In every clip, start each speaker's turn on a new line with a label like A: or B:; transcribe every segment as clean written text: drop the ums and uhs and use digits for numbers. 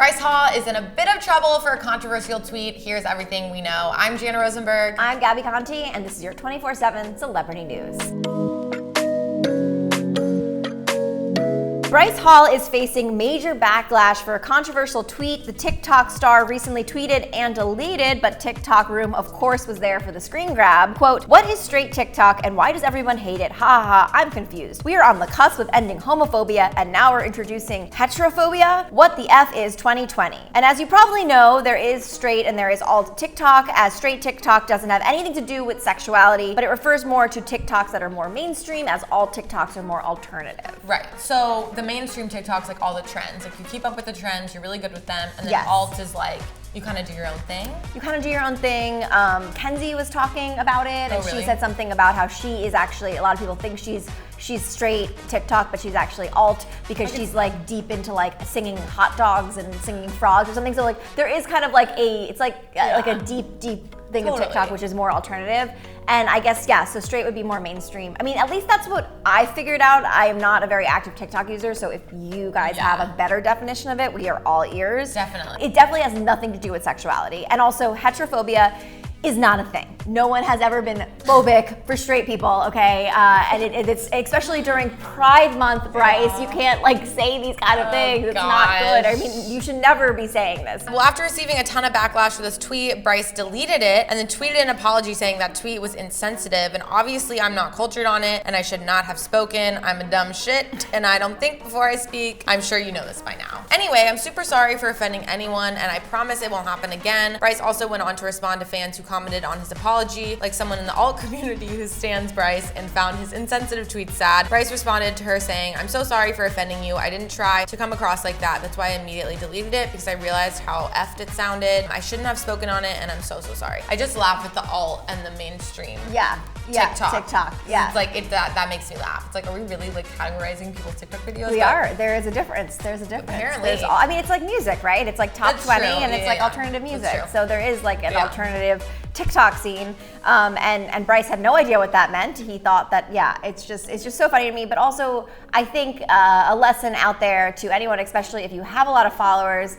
A: Bryce Hall is in a bit of trouble for a controversial tweet. Here's everything we know. I'm Jana Rosenberg.
B: I'm Gabi Conti, and this is your 24/7 celebrity news. Bryce Hall is facing major backlash for a controversial tweet the TikTok star recently tweeted and deleted, but TikTok Room, of course, was there for the screen grab. Quote, "What is straight TikTok and why does everyone hate it? Ha ha ha, I'm confused. We are on the cusp of ending homophobia and now we're introducing heterophobia? What the F is 2020? And as you probably know, there is straight and there is alt TikTok, as straight TikTok doesn't have anything to do with sexuality, but it refers more to TikToks that are more mainstream, as alt TikToks are more alternative."
A: Right, so the mainstream TikToks, like all the trends. Like you keep up with the trends, you're really good with them, and then
B: Yes.
A: alt is like, you kind of do your own thing.
B: You kind of do your own thing. Kenzie was talking about it, and
A: really?
B: she said something about how she is actually, a lot of people think she's straight TikTok, but she's actually alt because she's like deep into like singing hot dogs and singing frogs or something. So like there is kind of like it's like a deep thing of TikTok, which is more alternative. And I guess, yeah, so straight would be more mainstream. I mean, at least that's what I figured out. I am not a very active TikTok user, so if you guys have a better definition of it, we are all ears.
A: Definitely.
B: It definitely has nothing to do with sexuality. And also, heterophobia is not a thing. No one has ever been phobic for straight people, okay? And it's especially during Pride Month, Bryce. You can't like say these kind of things. It's not good. I mean, you should never be saying this.
A: Well, after receiving a ton of backlash for this tweet, Bryce deleted it and then tweeted an apology saying that tweet was insensitive, and obviously I'm not cultured on it and I should not have spoken. I'm a dumb shit and I don't think before I speak. I'm sure you know this by now. Anyway, I'm super sorry for offending anyone and I promise it won't happen again. Bryce also went on to respond to fans who commented on his apology, like someone in the alt community who stands Bryce and found his insensitive tweet sad. Bryce responded to her saying, "I'm so sorry for offending you. I didn't try to come across like that. That's why I immediately deleted it because I realized how effed it sounded. I shouldn't have spoken on it and I'm so sorry." I just laugh at the alt and the mainstream. TikTok.
B: Yeah.
A: It's like that makes me laugh. It's like, are we really like categorizing people's TikTok videos?
B: We are. There is a difference. There's a difference.
A: Apparently.
B: I mean, it's like music, right? It's like top
A: That's
B: 20
A: true.
B: and it's like alternative music. So there is like an
A: Yeah.
B: alternative TikTok scene. And Bryce had no idea what that meant. He thought that, it's just so funny to me. But also, I think a lesson out there to anyone, especially if you have a lot of followers,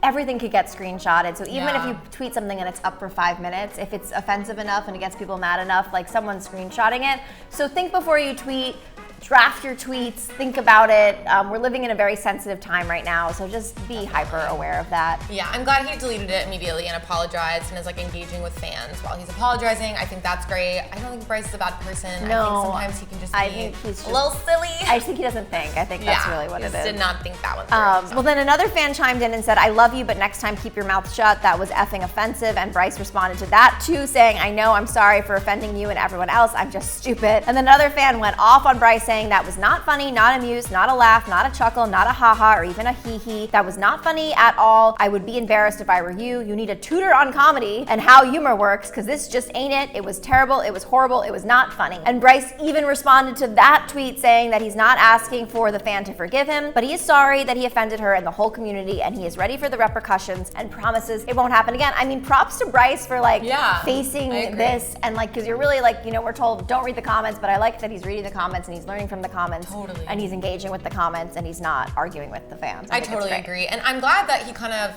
B: everything could get screenshotted. So even if you tweet something and it's up for 5 minutes, if it's offensive enough and it gets people mad enough, like someone's screenshotting it. So think before you tweet. Draft your tweets, think about it. We're living in a very sensitive time right now, so just be hyper aware of that.
A: Yeah, I'm glad he deleted it immediately and apologized and is like engaging with fans while he's apologizing. I think that's great. I don't think Bryce is a bad person.
B: No,
A: I think sometimes he can just be a little silly.
B: I think he doesn't think. I think that's really what it is.
A: Did not think that one through.
B: Well, then another fan chimed in and said, "I love you, but next time keep your mouth shut. That was effing offensive." And Bryce responded to that too, saying, "I know, I'm sorry for offending you and everyone else. I'm just stupid." And then another fan went off on Bryce saying that was not funny, not amused, not a laugh, not a chuckle, not a haha, or even a hee-hee. That was not funny at all. I would be embarrassed if I were you. You need a tutor on comedy and how humor works, because this just ain't it. It was terrible, it was horrible, it was not funny." And Bryce even responded to that tweet saying that he's not asking for the fan to forgive him, but he is sorry that he offended her and the whole community, and he is ready for the repercussions and promises it won't happen again. I mean, props to Bryce for like facing this, and like, because you're really like, we're told don't read the comments, but I like that he's reading the comments and he's learning from the comments.
A: Totally.
B: And he's engaging with the comments and he's not arguing with the fans.
A: I totally agree. And I'm glad that he kind of,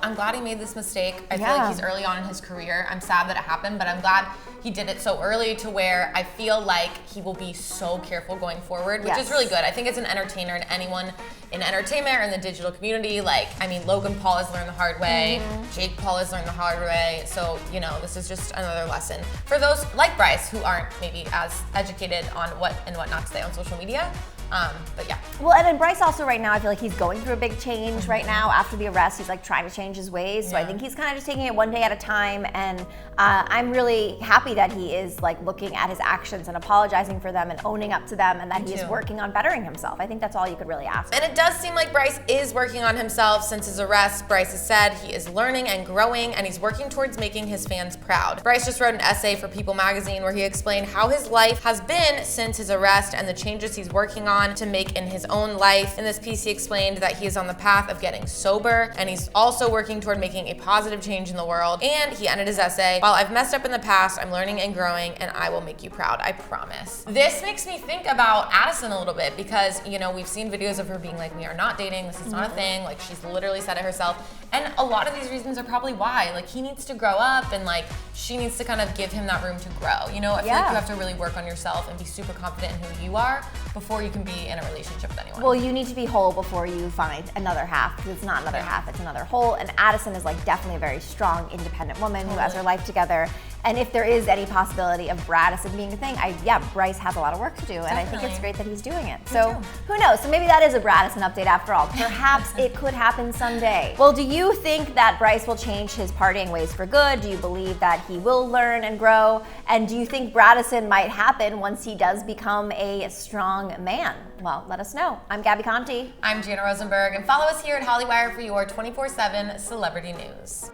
A: I'm glad he made this mistake. I feel like he's early on in his career. I'm sad that it happened, but I'm glad he did it so early to where I feel like he will be so careful going forward, which is really good. I think as an entertainer and anyone in entertainment or in the digital community, Logan Paul has learned the hard way, Jake Paul has learned the hard way. So, this is just another lesson for those like Bryce who aren't maybe as educated on what and what not to say on social media. But yeah.
B: Well, and then Bryce also right now, I feel like he's going through a big change right now after the arrest. He's like trying to change his ways. So I think he's kind of just taking it one day at a time. And I'm really happy that he is like looking at his actions and apologizing for them and owning up to them, and that he is working on bettering himself. I think that's all you could really ask.
A: And it does seem like Bryce is working on himself since his arrest. Bryce has said he is learning and growing, and he's working towards making his fans proud. Bryce just wrote an essay for People magazine where he explained how his life has been since his arrest and the changes he's working on. on to make in his own life. In this piece, he explained that he is on the path of getting sober, and he's also working toward making a positive change in the world. And he ended his essay, "While I've messed up in the past, I'm learning and growing, and I will make you proud, I promise." This makes me think about Addison a little bit because, you know, we've seen videos of her being like, "We are not dating, this is not a thing." Like, she's literally said it herself. And a lot of these reasons are probably why. Like, he needs to grow up, and like, she needs to kind of give him that room to grow. You know, I feel like you have to really work on yourself and be super confident in who you are before you can be in a relationship with anyone.
B: Well, you need to be whole before you find another half, because it's not another half, it's another whole. And Addison is like definitely a very strong, independent woman who has her life together. And if there is any possibility of Bradison being a thing, Bryce has a lot of work to do, and I think it's great that he's doing it. So who knows? So maybe that is a Bradison update after all. Perhaps it could happen someday. Well, do you think that Bryce will change his partying ways for good? Do you believe that he will learn and grow? And do you think Bradison might happen once he does become a strong man? Well, let us know. I'm Gabi Conti.
A: I'm Jana Rosenberg, and follow us here at Hollywire for your 24/7 celebrity news.